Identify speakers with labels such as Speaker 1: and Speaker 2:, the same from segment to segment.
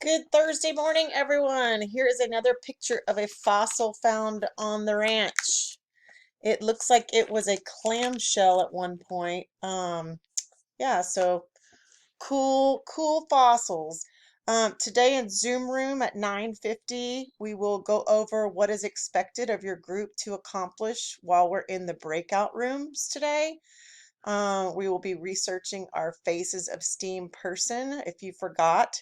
Speaker 1: Good Thursday morning, everyone. Here is another picture of a fossil found on the ranch. It looks like it was a clamshell at one point. Yeah, so cool fossils. Today in Zoom room at 9:50, we will go over what is expected of your group to accomplish while we're in the breakout rooms today. We will be researching our Phases of STEAM person. If you forgot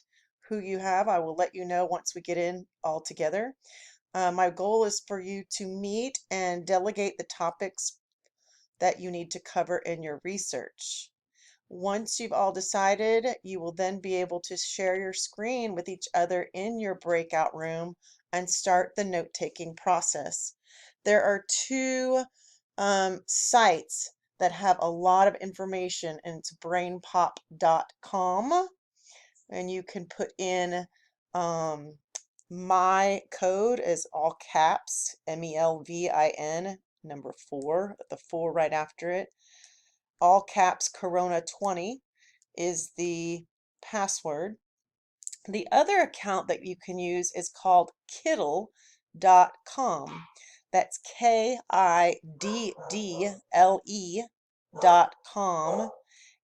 Speaker 1: who you have, I will let you know once we get in all together. My goal is for you to meet and delegate the topics that you need to cover in your research. Once you've all decided, you will then be able to share your screen with each other in your breakout room and start the note-taking process. There are two sites that have a lot of information, and it's brainpop.com, and you can put in my code is all caps, MELVIN, number 4, the 4 right after it. All caps Corona 20 is the password. The other account that you can use is called Kiddle.com. That's KIDDLE.com.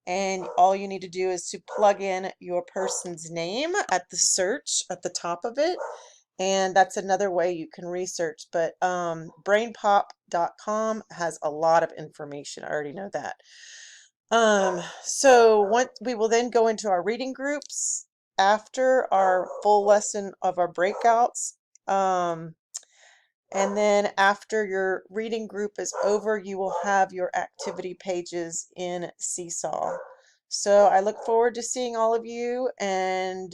Speaker 1: And all you need to do is to plug in your person's name at the search at the top of it. And that's another way you can research. But brainpop.com has a lot of information. I already know that. So we will then go into our reading groups after our full lesson of our breakouts. And then after your reading group is over, you will have your activity pages in Seesaw. So I look forward to seeing all of you, and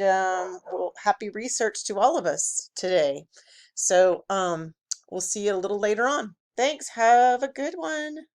Speaker 1: happy research to all of us today. So we'll see you a little later on. Thanks. Have a good one.